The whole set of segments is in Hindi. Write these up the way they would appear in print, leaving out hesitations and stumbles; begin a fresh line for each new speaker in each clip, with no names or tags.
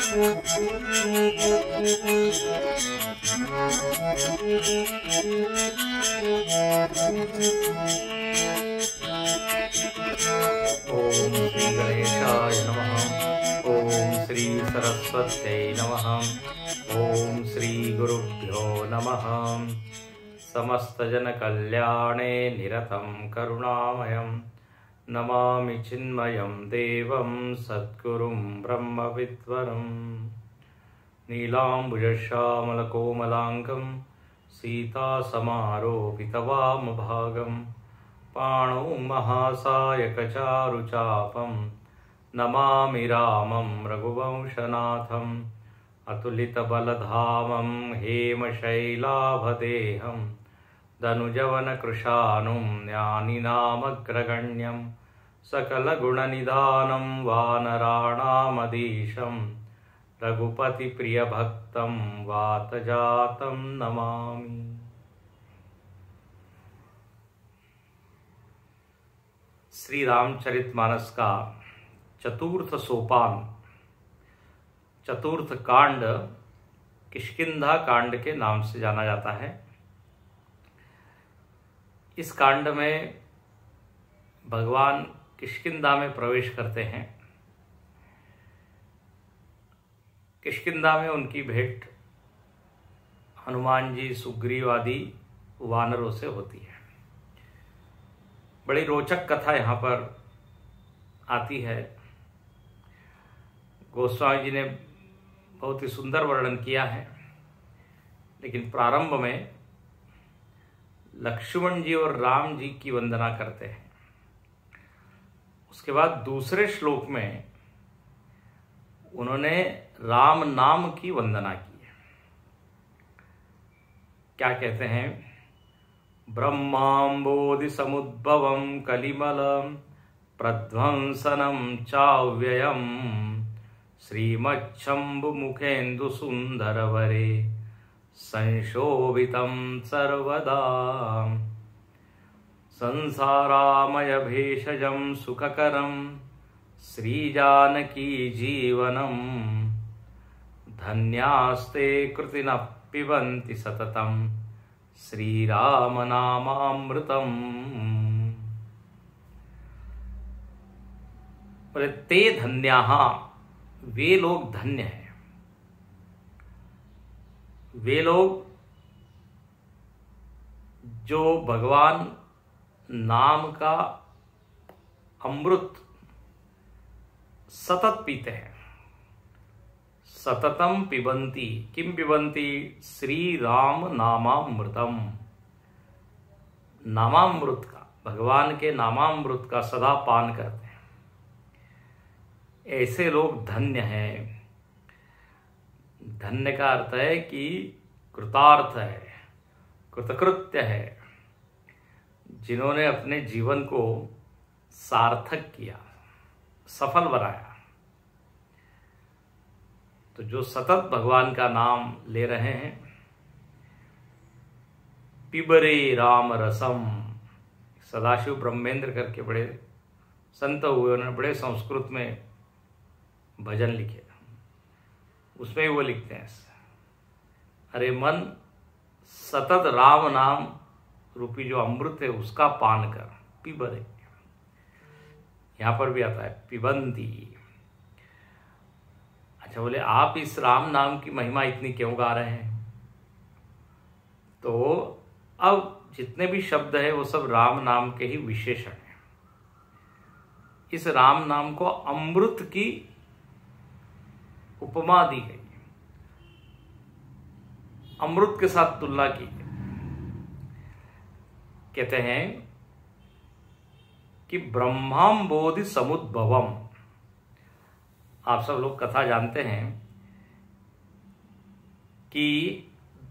श्री गणेशाय नमः। ओम श्री सरस्वत्यै नमः। ओम श्री गुरुभ्यो नमः। समस्त जन कल्याणे निरतं करुणामयं नमामि चिन्मयं देवं सद्गुरुं ब्रह्मविद्वरं। नीलाम्बुजश्यामलकोमलाङ्गं सीतासमारोपितवामभागं पाणौ महासायकचारुचापं नमामि रामं रघुवंशनाथम्। अतुलितबलधामं हेमशैलाभदेहं धनुजवनकृशानुं ज्ञानिनामग्रगण्यं सकलगुणनिधानं वानराणामधीशं रघुपतिप्रियभक्तं वातजातं नमामि। श्री रामचरितमानस का चतुर्थ सोपान, चतुर्थ कांड किष्किंधा कांड के नाम से जाना जाता है। इस कांड में भगवान किष्किंधा में प्रवेश करते हैं। किष्किंधा में उनकी भेंट हनुमान जी, सुग्रीव आदि वानरों से होती है। बड़ी रोचक कथा यहाँ पर आती है। गोस्वामी जी ने बहुत ही सुंदर वर्णन किया है, लेकिन प्रारंभ में लक्ष्मण जी और राम जी की वंदना करते हैं। उसके बाद दूसरे श्लोक में उन्होंने राम नाम की वंदना की है। क्या कहते हैं? ब्रह्मांबोधि समुद्भवं कलिमलं प्रध्वंसनं चाव्ययम् श्रीमच्छम्भुमुखेन्दु सुन्दरवरे संशोभितं सर्वदा संसारामय भेषजं सुखकरं श्रीजानकी जीवनं धन्यास्ते कृतिनः पिबन्ति सततं श्रीरामनामामृतम्। ते धन्याः, वे लोग धन्य हैं। वे लोग जो भगवान नाम का अमृत सतत पीते हैं। सततम पिबंती, किम पिबंती? श्री राम नामामृतम, नामामृत का, भगवान के नामामृत का सदा पान करते हैं। ऐसे लोग धन्य हैं। धन्य का अर्थ है कि कृतार्थ है, कृतकृत्य है, जिन्होंने अपने जीवन को सार्थक किया, सफल बनाया। तो जो सतत भगवान का नाम ले रहे हैं, पिबरे राम रसम, सदाशिव ब्रह्मेंद्र करके बड़े संत हुए, उन्होंने बड़े संस्कृत में भजन लिखे। उसमें वो लिखते हैं, अरे मन सतत राम नाम रूपी जो अमृत है उसका पान कर, पिबरे। यहां पर भी आता है पिबंती। अच्छा, बोले आप इस राम नाम की महिमा इतनी क्यों गा रहे हैं? तो अब जितने भी शब्द है वो सब राम नाम के ही विशेषण हैं। इस राम नाम को अमृत की उपमा दी गई, अमृत के साथ तुलना की गई। कहते हैं कि ब्रह्मांबोधि समुद्भवम। आप सब लोग कथा जानते हैं कि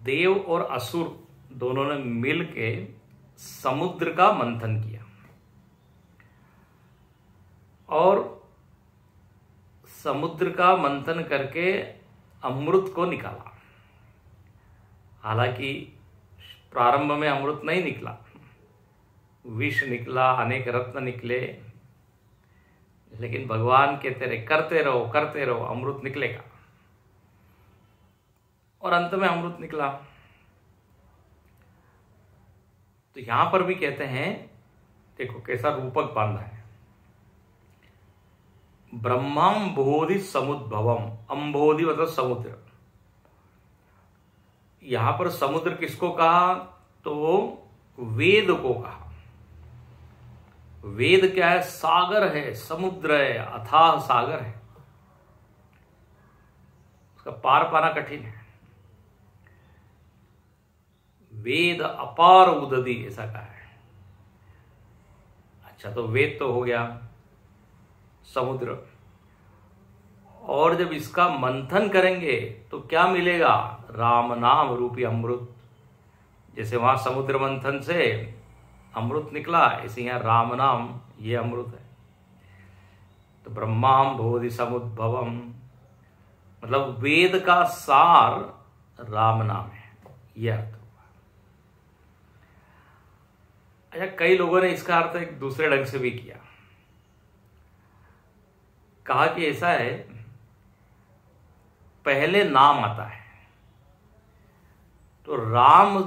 देव और असुर दोनों ने मिलके समुद्र का मंथन किया और समुद्र का मंथन करके अमृत को निकाला। हालांकि प्रारंभ में अमृत नहीं निकला, विष निकला, अनेक रत्न निकले, लेकिन भगवान कहते रहे करते रहो अमृत निकलेगा। और अंत में अमृत निकला। तो यहां पर भी कहते हैं, देखो कैसा रूपक बांधा है, ब्रह्माम्बोधि समुद्भवम। अम्बोधि मतलब समुद्र। यहां पर समुद्र किसको कहा? तो वेद को कहा। वेद क्या है? सागर है, समुद्र है, अथाह सागर है, उसका पार पाना कठिन है। वेद अपार उदधि ऐसा कहा है। अच्छा, तो वेद तो हो गया समुद्र, और जब इसका मंथन करेंगे तो क्या मिलेगा? राम नाम रूपी अमृत। जैसे वहां समुद्र मंथन से अमृत निकला, ऐसे यहां राम नाम ये अमृत है। तो ब्रह्माम्बोधि समुद्भवम मतलब वेद का सार राम नाम है, यह अर्थ हुआ। अच्छा, कई लोगों ने इसका अर्थ एक दूसरे ढंग से भी किया, कहा कि ऐसा है, पहले नाम आता है, तो राम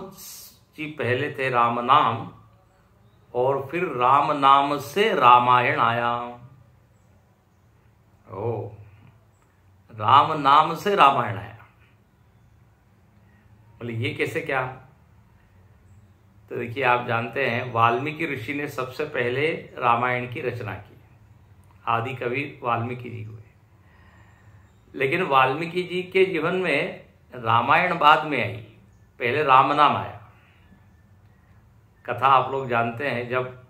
जी पहले थे, राम नाम, और फिर राम नाम से रामायण आया। ओ, राम नाम से रामायण आया, बोले ये कैसे क्या? तो देखिए, आप जानते हैं वाल्मीकि ऋषि ने सबसे पहले रामायण की रचना की, आदि कवि वाल्मीकि जी हुए। लेकिन वाल्मीकि जी के जीवन में रामायण बाद में आई, पहले राम नाम आया। कथा आप लोग जानते हैं, जब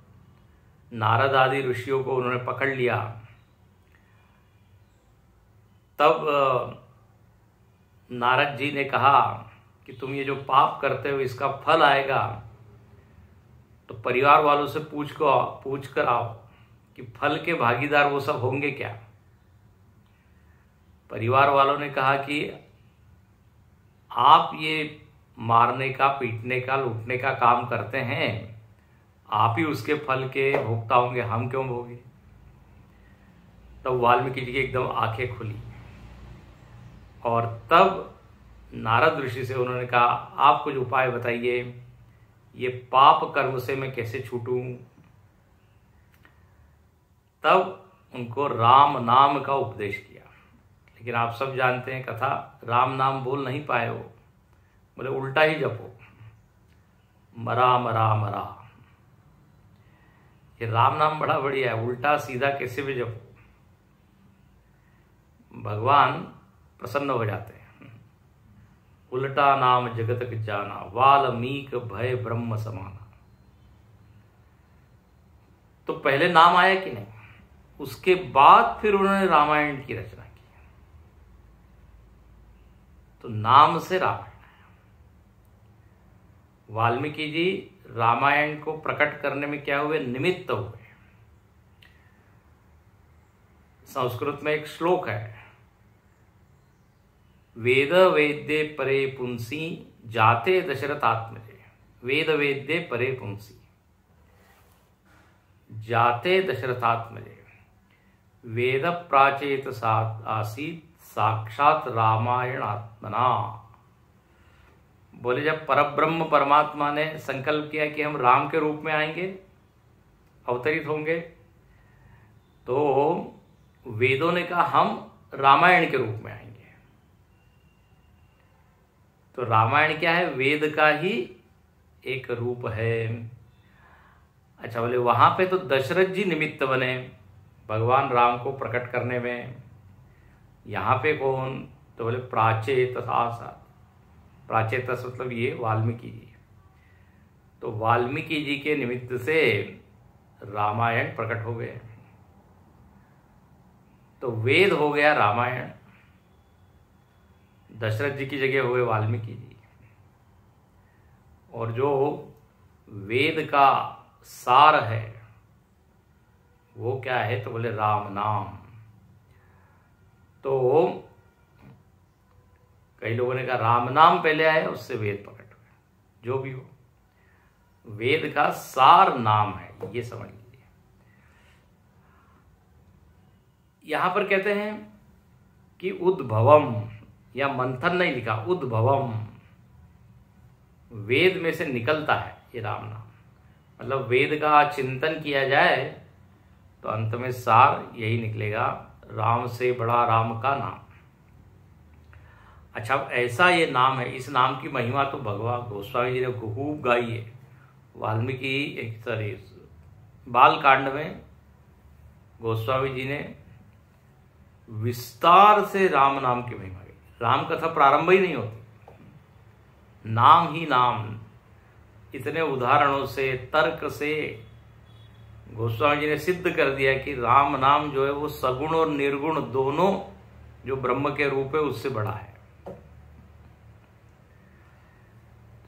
नारद आदि ऋषियों को उन्होंने पकड़ लिया, तब नारद जी ने कहा कि तुम ये जो पाप करते हो इसका फल आएगा, तो परिवार वालों से पूछ कर आओ कि फल के भागीदार वो सब होंगे क्या। परिवार वालों ने कहा कि आप ये मारने का, पीटने का, लूटने का काम करते हैं, आप ही उसके फल के भोक्ता होंगे, हम क्यों भोगे। तब वाल्मीकि जी की एकदम आंखें खुली, और तब नारद ऋषि से उन्होंने कहा, आप कुछ उपाय बताइए, ये पाप कर्म से मैं कैसे छूटूं। तब उनको राम नाम का उपदेश किया। लेकिन आप सब जानते हैं कथा, राम नाम बोल नहीं पाए वो, बोले उल्टा ही जपो, मरा मरा मरा। ये राम नाम बड़ा बढ़िया है, उल्टा सीधा कैसे भी जपो, भगवान प्रसन्न हो जाते हैं। उल्टा नाम जगत जाना, वाल्मीक भय ब्रह्म समाना। तो पहले नाम आया कि नहीं, उसके बाद फिर उन्होंने रामायण की रचना की, तो नाम से रामायण। वाल्मीकि जी रामायण को प्रकट करने में क्या हुए? निमित्त हुए। संस्कृत में एक श्लोक है, वेद वेद्ये परे पुंसी जाते दशरथात्मजे। वेद वेद्ये परे पुंसी जाते दशरथात्मजे, वेद प्राचेत आसीत साक्षात रामायण आत्मना। बोले जब परब्रह्म परमात्मा ने संकल्प किया कि हम राम के रूप में आएंगे, अवतरित होंगे, तो वेदों ने कहा हम रामायण के रूप में आएंगे। तो रामायण क्या है? वेद का ही एक रूप है। अच्छा, बोले वहां पे तो दशरथ जी निमित्त बने भगवान राम को प्रकट करने में। यहां पे कौन? तो बोले प्राचेत प्राचेत मतलब ये वाल्मीकि जी। तो वाल्मीकि जी के निमित्त से रामायण प्रकट हो गए। तो वेद हो गया रामायण, दशरथ जी की जगह हुए वाल्मीकि जी। और जो वेद का सार है वो क्या है? तो बोले राम नाम। तो कई लोगों ने कहा राम नाम पहले आया, उससे वेद प्रकट हुए। जो भी हो, वेद का सार नाम है, ये समझ लीजिए। यहां पर कहते हैं कि उद्भवम, या मंथन नहीं लिखा, उद्भवम, वेद में से निकलता है ये राम नाम। मतलब वेद का चिंतन किया जाए तो अंत में सार यही निकलेगा, राम से बड़ा राम का नाम। अच्छा, ऐसा ये नाम है, इस नाम की महिमा तो भगवान गोस्वामी जी ने खूब गाई है। वाल्मीकि बाल कांड में गोस्वामी जी ने विस्तार से राम नाम की महिमा गाई। राम कथा प्रारंभ ही नहीं होती, नाम ही नाम, इतने उदाहरणों से, तर्क से गोस्वामी जी ने सिद्ध कर दिया कि राम नाम जो है वो सगुण और निर्गुण दोनों जो ब्रह्म के रूप है उससे बड़ा है।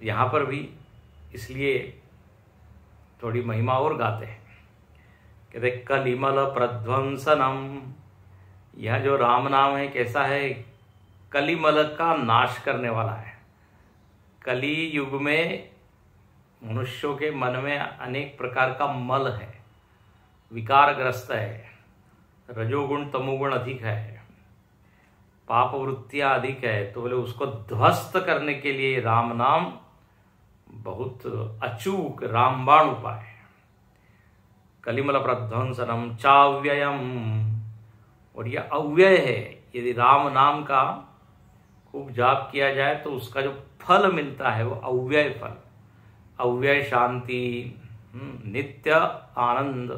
यहां पर भी इसलिए थोड़ी महिमा और गाते हैं, कहते कलिमल प्रध्वंसनम। यह जो राम नाम है कैसा है, कलिमल का नाश करने वाला है। कली युग में मनुष्यों के मन में अनेक प्रकार का मल है, विकारग्रस्त है, रजोगुण तमोगुण अधिक है, पाप वृत्तियां अधिक है, तो बोले उसको ध्वस्त करने के लिए राम नाम बहुत अचूक रामबाण उपाय है। कलिमल प्रध्वंसनम चाव्ययम, और यह अव्यय है। यदि राम नाम का खूब जाप किया जाए तो उसका जो फल मिलता है वो अव्यय फल, अव्यय शांति, नित्य आनंद,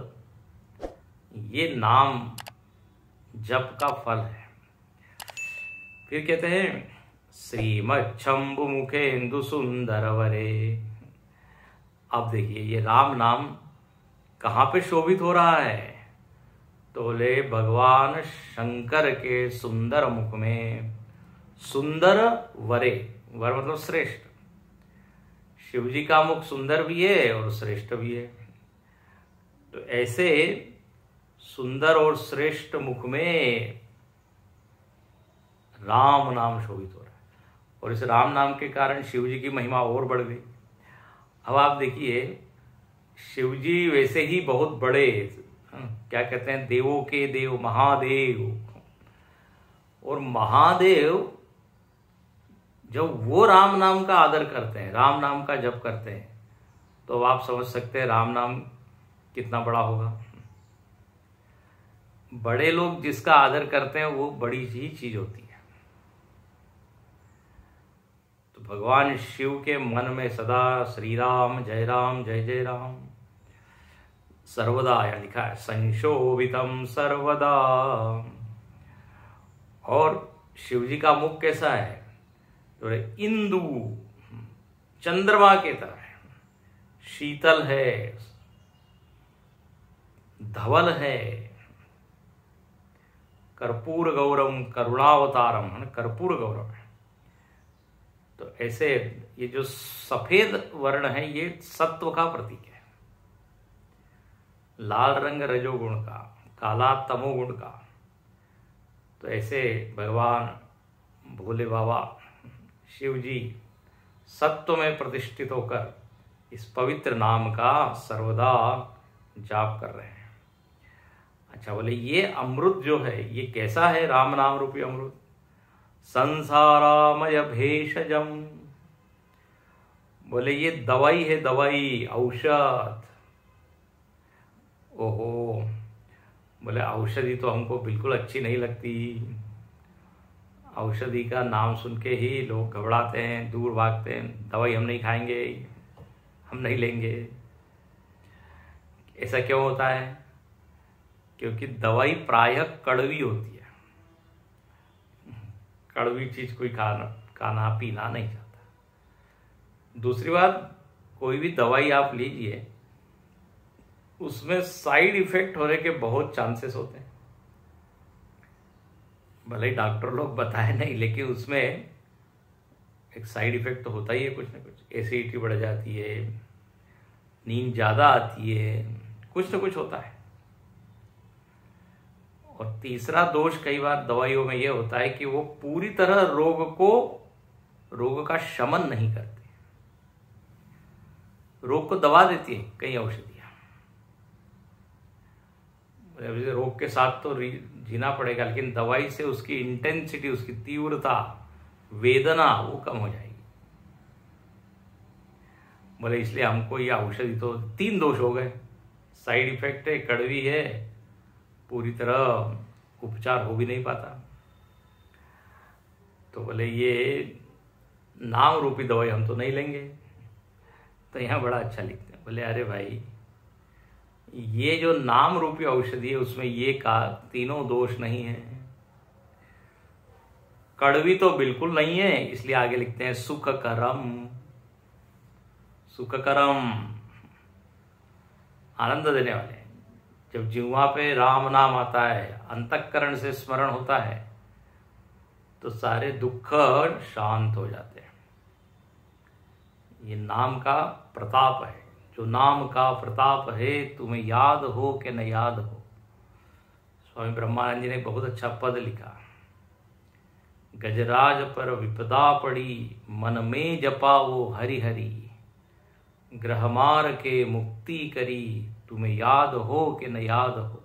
ये नाम जप का फल है। फिर कहते हैं श्रीमच्छंभु मुखेन्दु सुंदर वरे। अब देखिए ये राम नाम कहाँ पे शोभित हो रहा है, तो बोले भगवान शंकर के सुंदर मुख में। सुंदर वरे, वर मतलब श्रेष्ठ। शिव जी का मुख सुंदर भी है और श्रेष्ठ भी है, तो ऐसे सुंदर और श्रेष्ठ मुख में राम नाम शोभित हो रहा है। और इस राम नाम के कारण शिव जी की महिमा और बढ़ गई। अब आप देखिए, शिव जी वैसे ही बहुत बड़े, क्या कहते हैं, देवों के देव, महादेव। और महादेव जब वो राम नाम का आदर करते हैं, राम नाम का जप करते हैं, तो आप समझ सकते हैं राम नाम कितना बड़ा होगा। बड़े लोग जिसका आदर करते हैं वो बड़ी ही चीज होती है। तो भगवान शिव के मन में सदा श्री राम जय जय राम सर्वदा, या लिखा है संशोभितम सर्वदा। और शिव जी का मुख कैसा है, तो इंदु चंद्रमा के तरह है, शीतल है, धवल है, कर्पूर गौरम करुणावतारम, कर्पूर गौरम है। तो ऐसे ये जो सफेद वर्ण है ये सत्व का प्रतीक है, लाल रंग रजोगुण का, काला तमोगुण का। तो ऐसे भगवान भोले बाबा शिव जी सत्व में प्रतिष्ठित होकर इस पवित्र नाम का सर्वदा जाप कर रहे हैं। अच्छा, बोले ये अमृत जो है ये कैसा है, राम नाम रूपी अमृत। संसारामय भेषजम, बोले ये दवाई है, दवाई, औषध। ओहो, बोले औषधि तो हमको बिल्कुल अच्छी नहीं लगती। औषधि का नाम सुन के ही लोग घबराते हैं, दूर भागते हैं, दवाई हम नहीं खाएंगे, हम नहीं लेंगे। ऐसा क्यों होता है, क्योंकि दवाई प्रायः कड़वी होती है। कड़वी चीज कोई खाना पीना नहीं चाहता। दूसरी बात, कोई भी दवाई आप लीजिए उसमें साइड इफेक्ट होने के बहुत चांसेस होते हैं। भले ही डॉक्टर लोग बताए नहीं, लेकिन उसमें एक साइड इफेक्ट तो होता ही है कुछ ना कुछ। एसिडिटी बढ़ जाती है, नींद ज्यादा आती है, कुछ ना कुछ होता है। और तीसरा दोष कई बार दवाइयों में यह होता है कि वो पूरी तरह रोग का शमन नहीं करती, रोग को दबा देती है कई औषधियां। रोग के साथ तो जीना पड़ेगा, लेकिन दवाई से उसकी इंटेंसिटी, उसकी तीव्रता वेदना वो कम हो जाएगी। बोले इसलिए हमको ये औषधि, तो 3 दोष हो गए, साइड इफेक्ट है, कड़वी है, पूरी तरह उपचार हो भी नहीं पाता। तो बोले ये नाम रूपी दवाई हम तो नहीं लेंगे। तो यहाँ बड़ा अच्छा लिखते हैं, बोले अरे भाई ये जो नाम रूपी औषधि है उसमें ये का 3 दोष नहीं है, कड़वी तो बिल्कुल नहीं है, इसलिए आगे लिखते हैं सुखकरम। सुखकरम आनंद देने वाले। जब जिह्वा पे राम नाम आता है, अंतःकरण से स्मरण होता है, तो सारे दुख शांत हो जाते हैं। ये नाम का प्रताप है, जो नाम का प्रताप है, तुम्हें याद हो कि न याद हो। स्वामी ब्रह्मानंद जी ने बहुत अच्छा पद लिखा, गजराज पर विपदा पड़ी, मन में जपा वो हरि हरि, ग्रहमार के मुक्ति करी, तुम्हें याद हो कि न याद हो।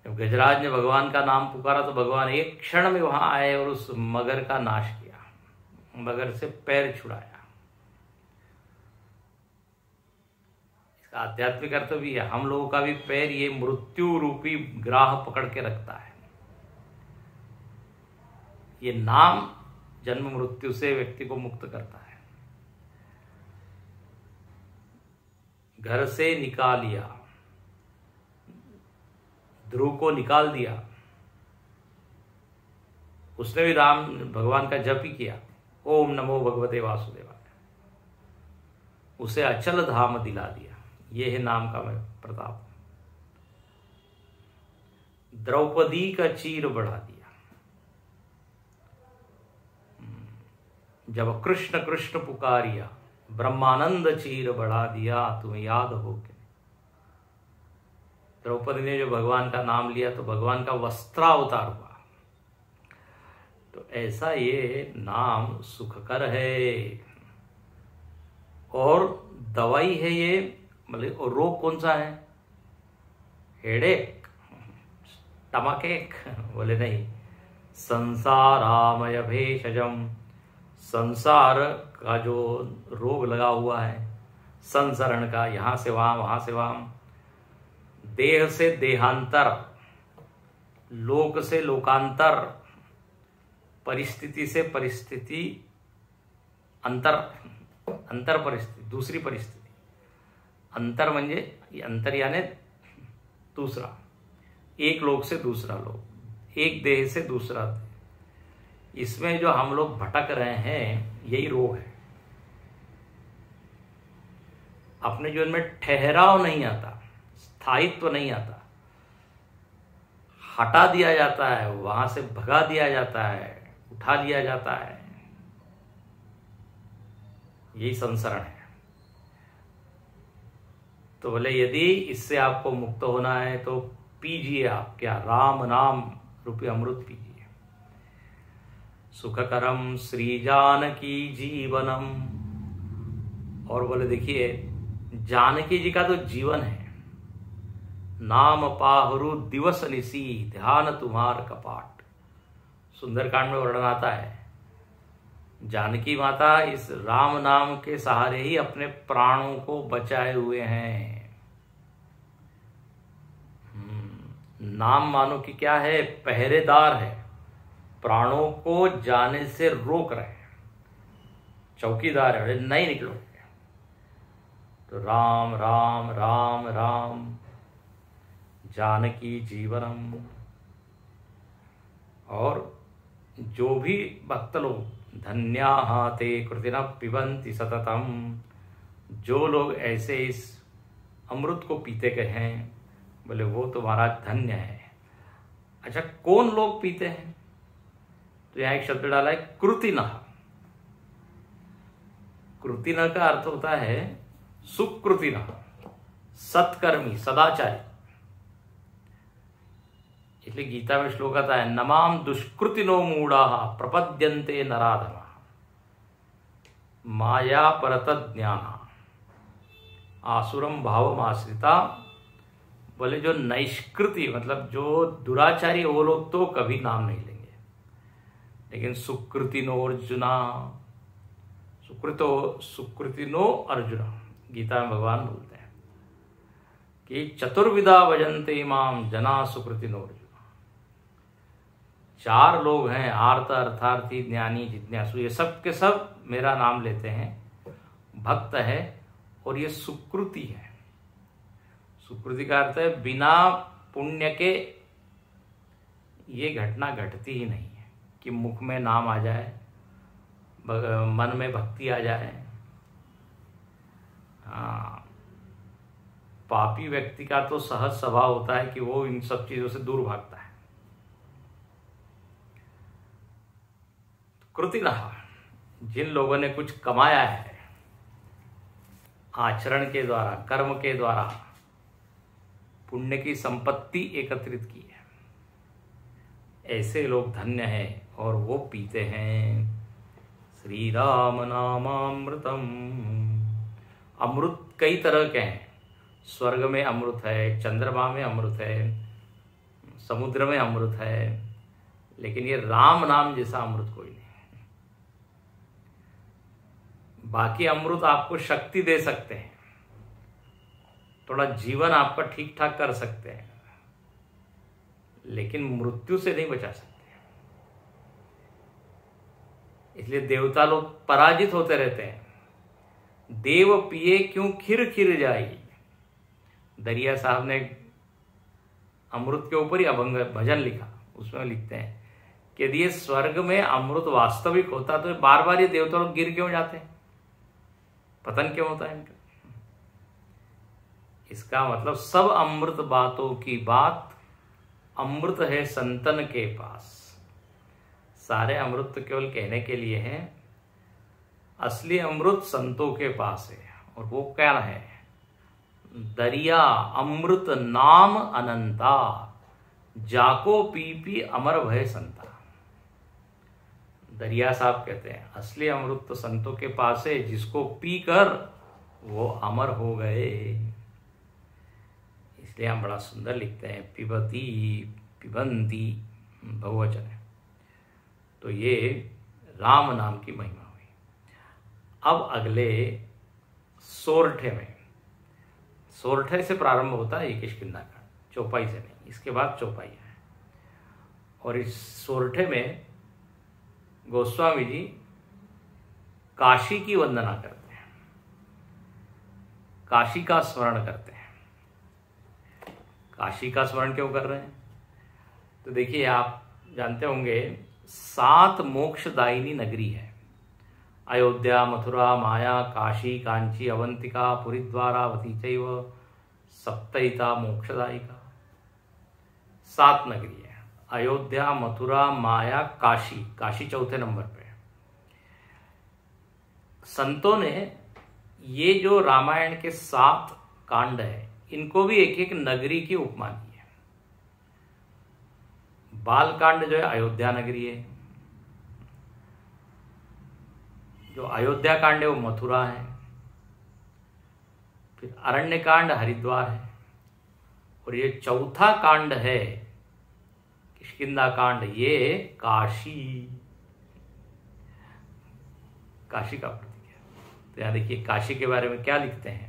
जब गजराज ने भगवान का नाम पुकारा तो भगवान एक क्षण में वहां आए और उस मगर का नाश किया, मगर से पैर छुड़ाया। इसका आध्यात्मिक अर्थ भी है, हम लोगों का भी पैर ये मृत्यु रूपी ग्राह पकड़ के रखता है। ये नाम जन्म मृत्यु से व्यक्ति को मुक्त करता है। घर से निकाल लिया, ध्रुव को निकाल दिया, उसने भी राम भगवान का जप ही किया, ओम नमो भगवते वासुदेवाय, उसे अचल धाम दिला दिया। यह है नाम का प्रताप। द्रौपदी का चीर बढ़ा दिया। जब कृष्ण कृष्ण पुकारिया, ब्रह्मानंद चीर बढ़ा दिया, तुम्हें याद हो के। द्रौपदी ने जो भगवान का नाम लिया तो भगवान का वस्त्रावतार हुआ। तो ऐसा ये नाम सुखकर है और दवाई है ये। मतलब और रोग कौन सा है? हेडेक, स्टमक, बोले नहीं, संसारामय भेषजम, संसार का जो रोग लगा हुआ है, संसरण का, यहां से वहां, वहां से वहां, देह से देहांतर, लोक से लोकांतर, परिस्थिति से परिस्थिति अंतर, अंतर परिस्थिति, दूसरी परिस्थिति। अंतर म्हणजे अंतर यानी दूसरा, एक लोक से दूसरा लोक, एक देह से दूसरा देह। इसमें जो हम लोग भटक रहे हैं यही रोग है। अपने जीवन में ठहराव नहीं आता, स्थायित्व नहीं आता, हटा दिया जाता है, वहां से भगा दिया जाता है, उठा लिया जाता है, यही संसरण है। तो बोले यदि इससे आपको मुक्त होना है तो पीजिए आप क्या? राम नाम रूपी अमृत पीजिए। सुखकरम श्री जानकी जीवनम। और बोले देखिए जानकी जी का तो जीवन है, नाम पाहरु दिवस निसी, ध्यान तुम्हार कपाट। सुंदरकांड में वर्णन आता है, जानकी माता इस राम नाम के सहारे ही अपने प्राणों को बचाए हुए हैं। नाम मानो कि क्या है? पहरेदार है, प्राणों को जाने से रोक रहे हैं, चौकीदार है, नहीं निकलोगे। तो राम राम राम राम जानकी जीवनम। और जो भी भक्त लोग धन्या ते कृतिना पिबंति सततम, जो लोग ऐसे इस अमृत को पीते गए हैं, बोले वो तो महाराज धन्य है। अच्छा, कौन लोग पीते हैं? तो यहां एक शब्द डाला है कृतिना। कृतिना का अर्थ होता है सुकृतिना, सत्कर्मी, सदाचारी। इसलिए गीता में श्लोक आता है, नमाम दुष्कृतिनो मूढ़ा प्रपद्यन्ते नराधमा माया परत ज्ञाना आसुरम भावम आश्रिता। बोले जो नैष्कृति मतलब जो दुराचारी, वो लोग तो कभी नाम नहीं लेंगे। लेकिन सुकृतिनो अर्जुना, सुकृतिनो अर्जुना, गीता में भगवान बोलते हैं कि चतुर्विधा भजन्ते माम जना सुकृतिनो अर्जुना। 4 लोग हैं, आर्त, अर्थार्थी, ज्ञानी, जिज्ञासु, ये सब के सब मेरा नाम लेते हैं, भक्त है, और ये सुकृति है। सुकृति का अर्थ है बिना पुण्य के ये घटना घटती ही नहीं है कि मुख में नाम आ जाए, मन में भक्ति आ जाए। हाँ, पापी व्यक्ति का तो सहज स्वभाव होता है कि वो इन सब चीजों से दूर भागता है। कृतिनः, जिन लोगों ने कुछ कमाया है आचरण के द्वारा, कर्म के द्वारा, पुण्य की संपत्ति एकत्रित की है, ऐसे लोग धन्य हैं और वो पीते हैं श्री राम नामामृतम। अमृत कई तरह के हैं, स्वर्ग में अमृत है, चंद्रमा में अमृत है, समुद्र में अमृत है, लेकिन ये राम नाम जैसा अमृत कोई नहीं। बाकी अमृत आपको शक्ति दे सकते हैं, थोड़ा जीवन आपका ठीक ठाक कर सकते हैं, लेकिन मृत्यु से नहीं बचा सकते। इसलिए देवता लोग पराजित होते रहते हैं। देव पिए क्यों खिर खिर जाई, दरिया साहब ने अमृत के ऊपर ही अभंग भजन लिखा, उसमें लिखते हैं कि यदि ये स्वर्ग में अमृत वास्तविक होता तो बार बार ये देवता लोग गिर क्यों जाते हैं, पतन क्यों होता है इनका। इसका मतलब सब अमृत बातों की बात अमृत है संतन के पास। सारे अमृत तो केवल कहने के लिए हैं, असली अमृत संतों के पास है। और वो क्या है, दरिया अमृत नाम अनंता, जाको पी पी अमर भय संता। दरिया साहब कहते हैं असली अमृत तो संतों के पास है, जिसको पीकर वो अमर हो गए। इसलिए हम बड़ा सुंदर लिखते हैं, पिबती पिबंती, बहुवचन है। तो ये राम नाम की महिमा हुई। अब अगले सोरठे में, सोरठे से प्रारंभ होता है ये किष्किंधा का, चौपाई से नहीं, इसके बाद चौपाई है। और इस सोरठे में गोस्वामी जी काशी की वंदना करते हैं, काशी का स्मरण करते हैं। काशी का स्मरण क्यों कर रहे हैं, तो देखिए आप जानते होंगे 7 मोक्षदायिनी नगरी है, अयोध्या, मथुरा, माया, काशी, कांची, अवंतिका, पुरीद्वारावती चैव सप्तहिता मोक्षदायिका। 7 नगरी है, अयोध्या, मथुरा, माया, काशी। काशी चौथे नंबर पे। संतों ने ये जो रामायण के 7 कांड है, इनको भी एक एक नगरी की उपमा दी है। बाल कांड जो है अयोध्या नगरी है, जो अयोध्या कांड है वो मथुरा है, फिर अरण्य कांड हरिद्वार है, और ये चौथा कांड है किष्किंधा कांड, ये काशी, काशी का प्रतीक है। तो यहां देखिए काशी के बारे में क्या लिखते हैं,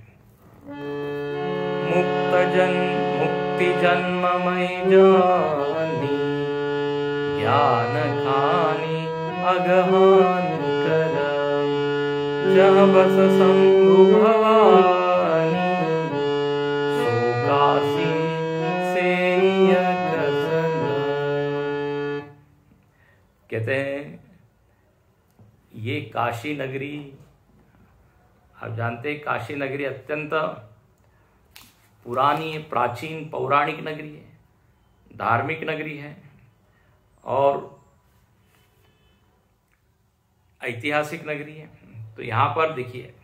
मुक्ति जन्ममय जानी, ज्ञान खानी अगहान कर, जहाँ बस शंभु भवानी, सो काशी से कहते हैं। ये काशी नगरी, आप जानते हैं काशी नगरी अत्यंत पुरानी, प्राचीन, पौराणिक नगरी है, धार्मिक नगरी है और ऐतिहासिक नगरी है। तो यहां पर देखिए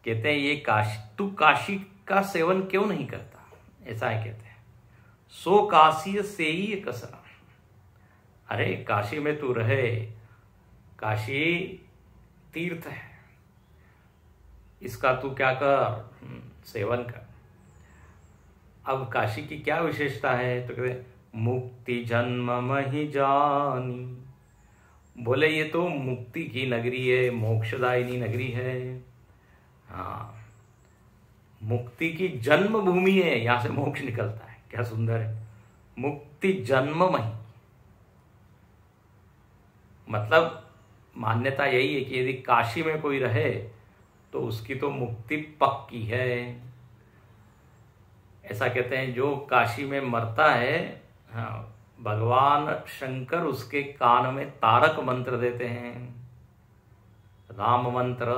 कहते हैं ये काशी, तू काशी का सेवन क्यों नहीं करता, ऐसा है कहते हैं। सो काशी से ही कसरा, अरे काशी में तू रहे, काशी तीर्थ है, इसका तू क्या कर, सेवन कर। अब काशी की क्या विशेषता है, तो कहते मुक्ति जन्म मही जानी, बोले ये तो मुक्ति की नगरी है, मोक्षदायिनी नगरी है। हाँ, मुक्ति की जन्मभूमि है, यहां से मोक्ष निकलता है। क्या सुंदर है, मुक्ति जन्ममयी। मतलब मान्यता यही है कि यदि काशी में कोई रहे तो उसकी तो मुक्ति पक्की है। ऐसा कहते हैं जो काशी में मरता है, हाँ, भगवान शंकर उसके कान में तारक मंत्र देते हैं, राम मंत्र।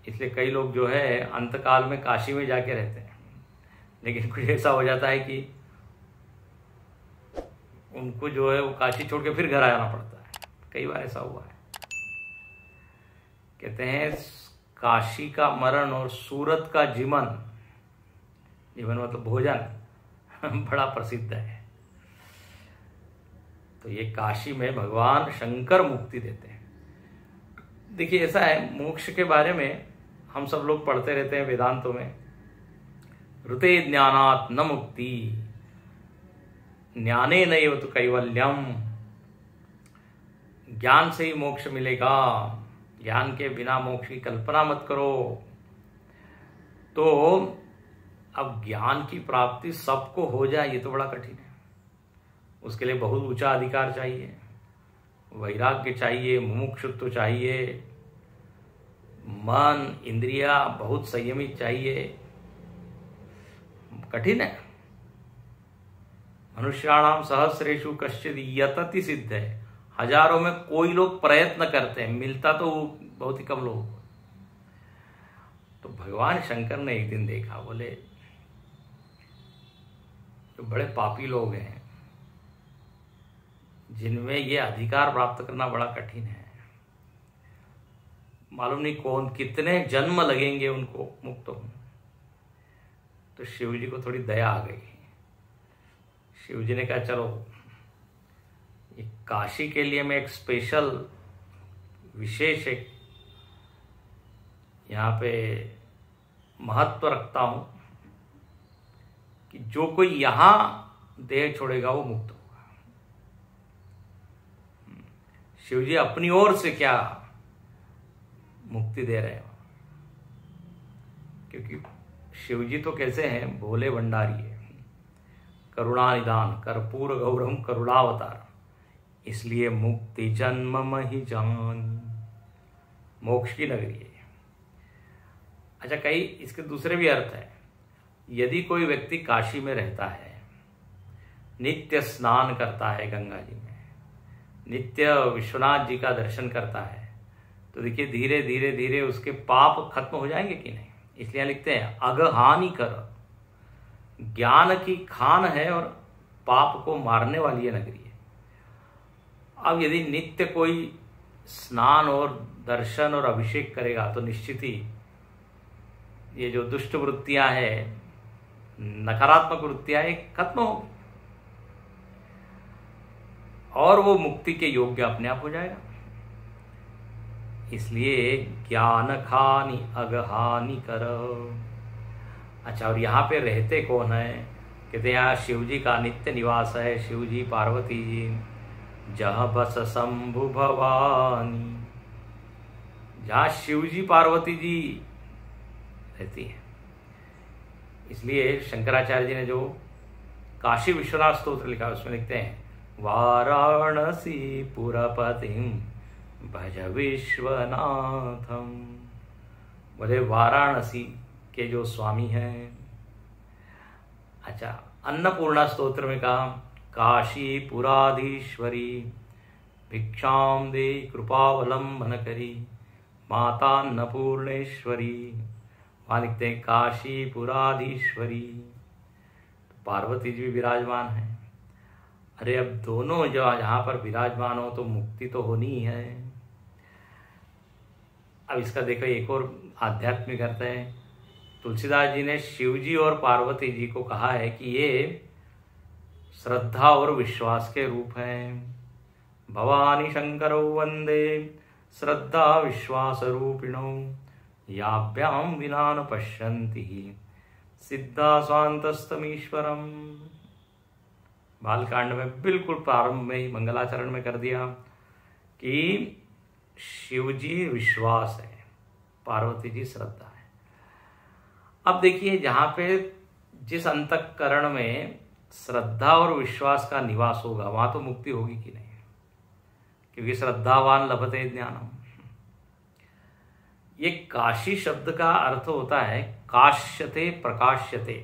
इसलिए कई लोग जो है अंतकाल में काशी में जाके रहते हैं, लेकिन कुछ ऐसा हो जाता है कि उनको जो है वो काशी छोड़ के फिर घर आना पड़ता है। कई बार ऐसा हुआ है। कहते हैं काशी का मरण और सूरत का जीवन, जीवन मतलब भोजन, बड़ा प्रसिद्ध है। तो ये काशी में भगवान शंकर मुक्ति देते हैं। देखिए ऐसा है, मोक्ष के बारे में हम सब लोग पढ़ते रहते हैं वेदांतों में, ऋते ज्ञानात् न मुक्ति, ज्ञाने नैव तु कैवल्यम। ज्ञान से ही मोक्ष मिलेगा, ज्ञान के बिना मोक्ष की कल्पना मत करो। तो अब ज्ञान की प्राप्ति सबको हो जाए ये तो बड़ा कठिन है। उसके लिए बहुत ऊंचा अधिकार चाहिए, वैराग्य चाहिए, मुमुक्षुत्व चाहिए, मन इंद्रिया बहुत संयमित चाहिए। कठिन है। मनुष्याणाम सहस्रेषु कश्चिद यतति सिद्ध है। हजारों में कोई लोग प्रयत्न करते हैं, मिलता तो बहुत ही कम लोग। तो भगवान शंकर ने एक दिन देखा, बोले जो बड़े पापी लोग हैं जिनमें ये अधिकार प्राप्त करना बड़ा कठिन है, मालूम नहीं कौन कितने जन्म लगेंगे उनको मुक्त होने। तो शिव जी को थोड़ी दया आ गई। शिव जी ने कहा चलो ये काशी के लिए मैं एक स्पेशल विशेष एक यहाँ पे महत्व रखता हूं कि जो कोई यहां देह छोड़ेगा वो मुक्त होगा। शिव जी अपनी ओर से क्या मुक्ति दे रहे हैं, क्योंकि शिव जी तो कैसे हैं, भोले भंडारी है, करुणा निदान, कर्पूर गौरम करुणावतार। इसलिए मुक्ति जन्म ही जान, मोक्ष की नगरी है। अच्छा, कई इसके दूसरे भी अर्थ है। यदि कोई व्यक्ति काशी में रहता है, नित्य स्नान करता है गंगा जी में, नित्य विश्वनाथ जी का दर्शन करता है, तो देखिए धीरे धीरे धीरे उसके पाप खत्म हो जाएंगे कि नहीं। इसलिए लिखते हैं अगहानि कर, ज्ञान की खान है और पाप को मारने वाली ये नगरी है। अब यदि नित्य कोई स्नान और दर्शन और अभिषेक करेगा तो निश्चित ही ये जो दुष्ट वृत्तियां हैं, नकारात्मक वृत्तियां खत्म होगी और वो मुक्ति के योग्य अपने आप हो जाएगा। इसलिए ज्ञान खानी अगहानि करो। अच्छा, और यहाँ पे रहते कौन है? कहते यहाँ शिव जी का नित्य निवास है, शिव जी पार्वती जी। जहाँ बस शंभु भवानी, जहाँ शिव जी पार्वती जी रहती है। इसलिए शंकराचार्य जी ने जो काशी विश्वनाथ स्तोत्र लिखा उसमें लिखते हैं वाराणसी पुरपतिम भज विश्वनाथम। बोले वाराणसी के जो स्वामी हैं। अच्छा, अन्नपूर्णा स्तोत्र में कहा काशी पुराधीश्वरी भिक्षाम दे कृपावलंबन करी माता अन्नपूर्णेश्वरी। वहां लिखते हैं काशी पुराधीश्वरी, तो पार्वती जी भी विराजमान है। अरे अब दोनों जो यहाँ पर विराजमान हो तो मुक्ति तो होनी ही है। अब इसका देखो एक और आध्यात्मिक अर्थ है। तुलसीदास जी ने शिव जी और पार्वती जी को कहा है कि ये श्रद्धा और विश्वास के रूप हैं। भवानी शंकरो वंदे श्रद्धा विश्वास रूपिणो याभ्याम विना न पश्यन्ति सिद्धा स्वान्तस्तमीश्वरम। बालकांड में बिल्कुल प्रारंभ में ही मंगलाचरण में कर दिया कि शिवजी विश्वास है, पार्वती जी श्रद्धा है। अब देखिए, जहां पे जिस अंतःकरण में श्रद्धा और विश्वास का निवास होगा वहां तो मुक्ति होगी कि नहीं, क्योंकि श्रद्धावान लभते ज्ञानम। ये काशी शब्द का अर्थ होता है काश्यते प्रकाश्यते।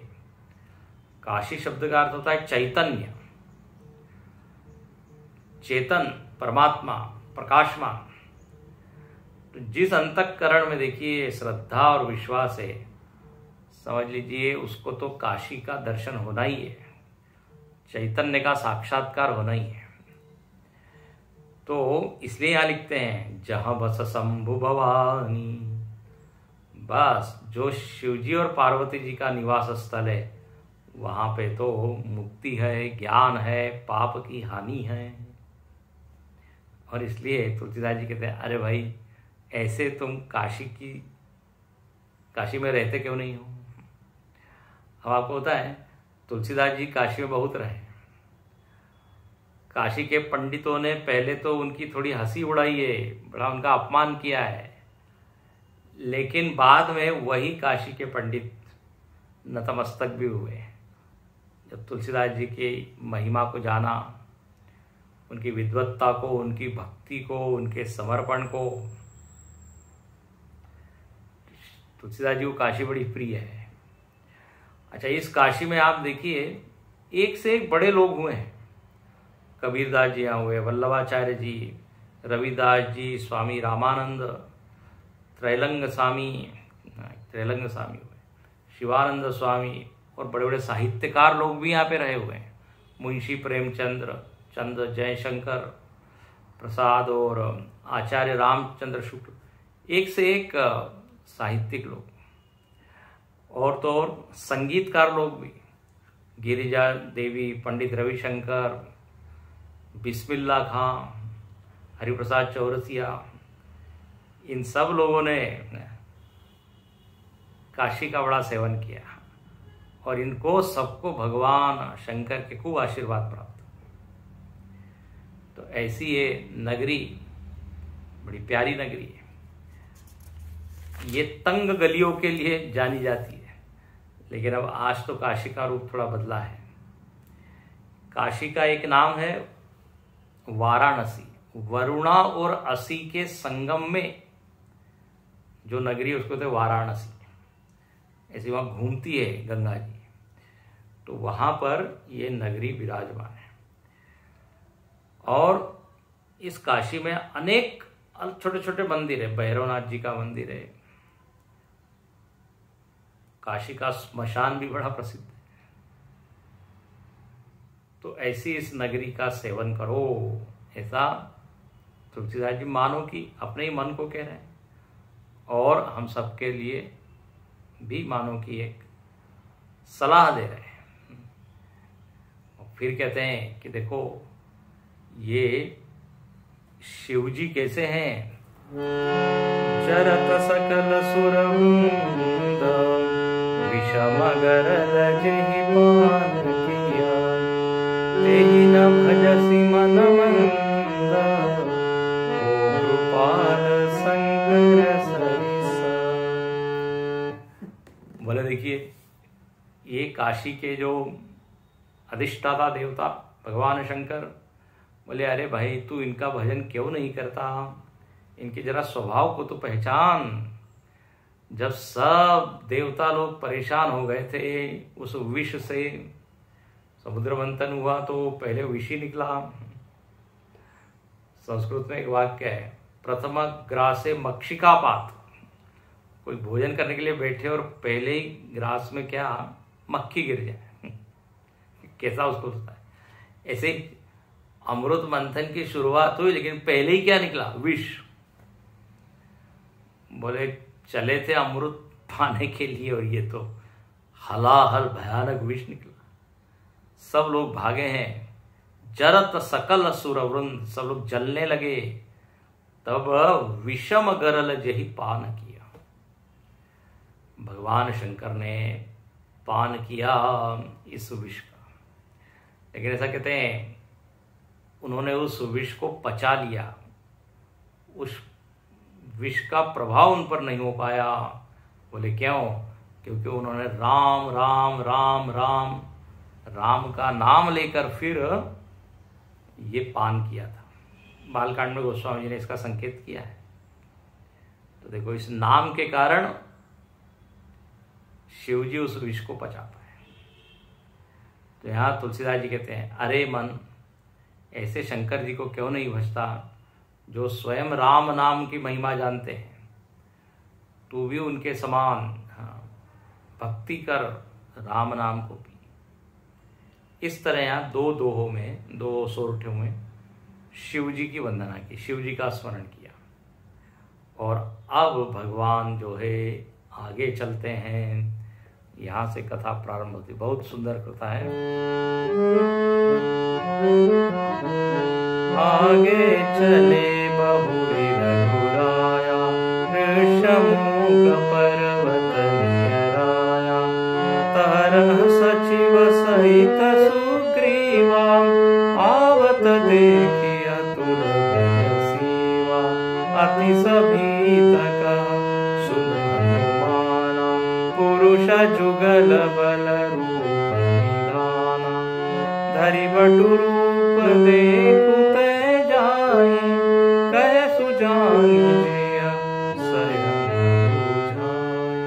काशी शब्द का अर्थ होता है चैतन्य, चेतन, परमात्मा, प्रकाशमान। तो जिस अंतःकरण में देखिए श्रद्धा और विश्वास है, समझ लीजिए उसको तो काशी का दर्शन होना ही है, चैतन्य का साक्षात्कार होना ही है। तो इसलिए यहां लिखते हैं जहां बस शंभु भवानी, बस जो शिवजी और पार्वती जी का निवास स्थल है वहां पे तो मुक्ति है, ज्ञान है, पाप की हानि है। और इसलिए तुलसीदास जी कहते हैं अरे भाई ऐसे तुम काशी में रहते क्यों नहीं हो। अब आपको होता है तुलसीदास जी काशी में बहुत रहे, काशी के पंडितों ने पहले तो उनकी थोड़ी हंसी उड़ाई है, बड़ा उनका अपमान किया है, लेकिन बाद में वही काशी के पंडित नतमस्तक भी हुए जब तुलसीदास जी की महिमा को जाना, उनकी विद्वत्ता को, उनकी भक्ति को, उनके समर्पण को। तुलसीदास जी को काशी बड़ी प्रिय है। अच्छा, इस काशी में आप देखिए एक से एक बड़े लोग हुए हैं। कबीरदास जी यहाँ हुए, वल्लभाचार्य जी, रविदास जी, स्वामी रामानंद, त्रैलंग स्वामी हुए, शिवानंद स्वामी, और बड़े बड़े साहित्यकार लोग भी यहाँ पे रहे हुए हैं। मुंशी प्रेमचंद्र, चंद्र जयशंकर प्रसाद और आचार्य रामचंद्र शुक्ल, एक से एक साहित्यिक लोग। और तो और संगीतकार लोग भी, गिरिजा देवी, पंडित रविशंकर, बिस्मिल्ला खां, हरिप्रसाद चौरसिया, इन सब लोगों ने काशी का बड़ा सेवन किया और इनको सबको भगवान शंकर के खूब आशीर्वाद प्राप्त। तो ऐसी ये नगरी बड़ी प्यारी नगरी है। ये तंग गलियों के लिए जानी जाती है, लेकिन अब आज तो काशी का रूप थोड़ा बदला है। काशी का एक नाम है वाराणसी। वरुणा और असी के संगम में जो नगरी है उसको कहते हैं वाराणसी। ऐसी वहां घूमती है गंगा जी, तो वहां पर ये नगरी विराजमान है। और इस काशी में अनेक छोटे छोटे मंदिर है। भैरवनाथ जी का मंदिर है, काशी का स्मशान भी बड़ा प्रसिद्ध है। तो ऐसी इस नगरी का सेवन करो, ऐसा तुलसीदास जी मानो कि अपने ही मन को कह रहे हैं, और हम सबके लिए भी मानो कि एक सलाह दे रहे हैं। और फिर कहते हैं कि देखो ये शिवजी कैसे हैं। चरत सकल सुरवृंद विषम गरल जहि पान किया, तेहि न भजसि मन मंद, ओ कृपाल शंकर सरिसा। बोले देखिए, ये काशी के जो अधिष्ठाता देवता भगवान शंकर बोले अरे भाई तू इनका भजन क्यों नहीं करता, इनके जरा स्वभाव को तो पहचान। जब सब देवता लोग परेशान हो गए थे उस विष से, समुद्र मंथन हुआ तो पहले विष ही निकला। संस्कृत में एक वाक्य है, प्रथम ग्रासे मक्षिकापात। कोई भोजन करने के लिए बैठे और पहले ही ग्रास में क्या मक्खी गिर जाए, कैसा उसको होता है। ऐसे अमृत मंथन की शुरुआत हुई, लेकिन पहले ही क्या निकला, विष। बोले चले थे अमृत पाने के लिए और ये तो हलाहल भयानक विष निकला। सब लोग भागे हैं। जरत सकल सुरवृंद, सब लोग जलने लगे। तब विषम गरल जही पान किया। भगवान शंकर ने पान किया इस विष का। लेकिन ऐसा कहते हैं उन्होंने उस विष को पचा लिया, उस विष का प्रभाव उन पर नहीं हो पाया। बोले क्यों? क्योंकि उन्होंने राम राम राम राम राम का नाम लेकर फिर ये पान किया था। बालकांड में गोस्वामी जी ने इसका संकेत किया है। तो देखो, इस नाम के कारण शिव जी उस विष को पचा पाए। तो यहाँ तुलसीदास जी कहते हैं, अरे मन, ऐसे शंकर जी को क्यों नहीं भजता जो स्वयं राम नाम की महिमा जानते हैं। तू भी उनके समान भक्ति कर राम नाम को पी। इस तरह यहाँ दो सोरठियों में शिव जी की वंदना की, शिव जी का स्मरण किया। और अब भगवान जो है आगे चलते हैं, यहाँ से कथा प्रारंभ होती। बहुत सुंदर कथा है। आगे चले बहुरी रघुराया, ऋषमुख पर्वत नियराया, तरह सचिव सहित सुग्रीवा, आवत देखी अतुल बल सीवा, अति सभीत कह सुन हनुमाना, पुरुष जुगल बल रूप निधाना, धरि बटु रूप देखु तै जाए, कह सुजान जिय शरण बुझाए।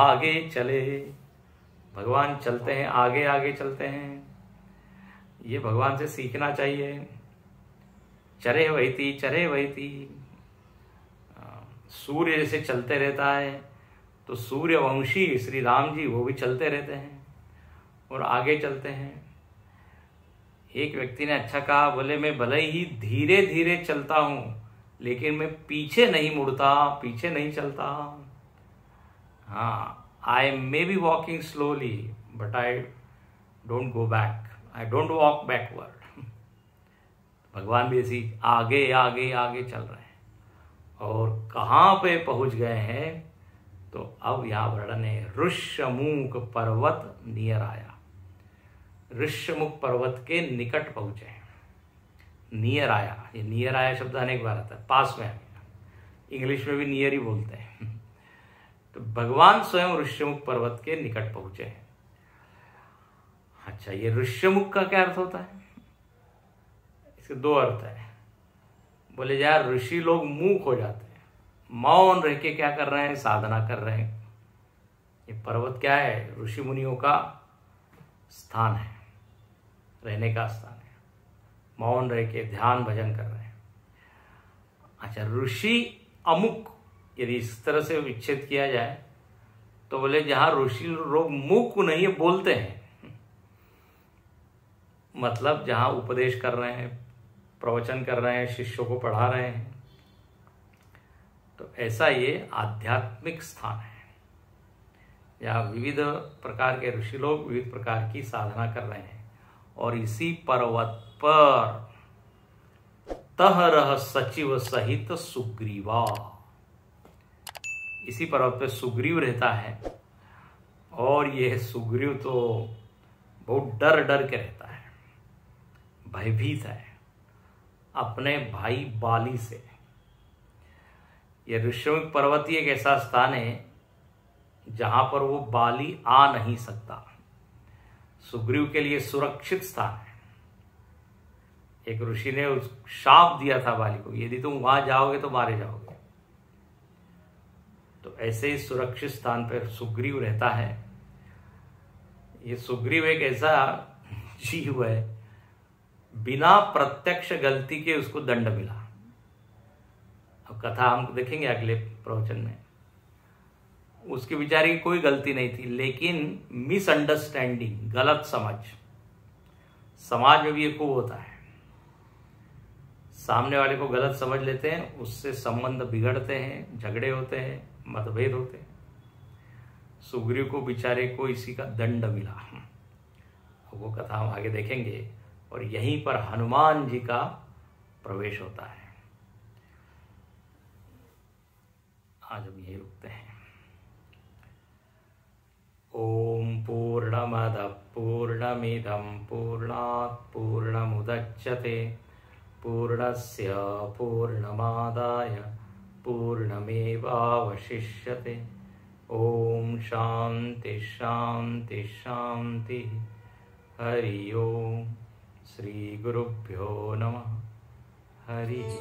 आगे चले, भगवान चलते हैं, आगे आगे चलते हैं। ये भगवान से सीखना चाहिए। चरे वहीति चरे वहीति, सूर्य जैसे चलते रहता है तो सूर्यवंशी श्री राम जी वो भी चलते रहते हैं और आगे चलते हैं। एक व्यक्ति ने अच्छा कहा, बोले मैं भले ही धीरे धीरे चलता हूं लेकिन मैं पीछे नहीं मुड़ता, पीछे नहीं चलता। हाँ, I may be walking slowly but I don't go back, I don't walk backward. भगवान भी ऐसी आगे आगे आगे चल रहे हैं। और कहाँ पे पहुंच गए हैं तो अब यहाँ वर्णन है, ऋष्यमुख पर्वत नियर आया। ऋष्यमुख पर्वत के निकट पहुंचे हैं। नियर आया, ये नियर आया शब्द अनेक बार आता है, पास में आ गया। इंग्लिश में भी नियर ही बोलते हैं। तो भगवान स्वयं ऋष्यमुख पर्वत के निकट पहुंचे हैं। अच्छा, ये ऋष्यमुख का क्या अर्थ होता है? इसके दो अर्थ है। बोले यार, ऋषि लोग मूक हो जाते हैं, मौन रह के क्या कर रहे हैं? साधना कर रहे हैं। ये पर्वत क्या है? ऋषि मुनियों का स्थान है, रहने का स्थान है। मौन रह के ध्यान भजन कर रहे हैं। अच्छा, ऋषि अमुक यदि इस तरह से विच्छेद किया जाए तो बोले जहां ऋषि लोग मूक नहीं है, बोलते हैं, मतलब जहां उपदेश कर रहे हैं, प्रवचन कर रहे हैं, शिष्यों को पढ़ा रहे हैं, तो ऐसा ये आध्यात्मिक स्थान है। यहाँ विविध प्रकार के ऋषि लोग विविध प्रकार की साधना कर रहे हैं। और इसी पर्वत पर तह रह सचिव सहित सुग्रीवा, इसी पर्वत पे सुग्रीव रहता है। और यह सुग्रीव तो बहुत डर डर के रहता है, भयभीत है अपने भाई बाली से। यह ऋष्यमुख पर्वत ही एक ऐसा स्थान है जहां पर वो बाली आ नहीं सकता। सुग्रीव के लिए सुरक्षित स्थान है। एक ऋषि ने शाप दिया था बाली को, यदि तुम वहां जाओगे तो मारे जाओगे। तो ऐसे ही सुरक्षित स्थान पर सुग्रीव रहता है। ये सुग्रीव एक ऐसा जीव है, बिना प्रत्यक्ष गलती के उसको दंड मिला। अब कथा हम देखेंगे अगले प्रवचन में। उसकी बेचारी की कोई गलती नहीं थी, लेकिन मिसअंडरस्टैंडिंग, गलत समझ, समाज में भी ये खूब होता है। सामने वाले को गलत समझ लेते हैं, उससे संबंध बिगड़ते हैं, झगड़े होते हैं, मतभेद होते हैं। सुग्रीव को बेचारे को इसी का दंड मिला। वो कथा हम आगे देखेंगे। और यहीं पर हनुमान जी का प्रवेश होता है। आज हम यही रुकते हैं। ओम पूर्णमदः पूर्णमिदं पूर्णात् पूर्णमुदच्यते पूर्णस्य पूर्णमादाय पूर्णमेवावशिष्यते। ओम शांति शांति शांति। हरि ओम। श्री गुरुभ्यो नमः। हरि ओम।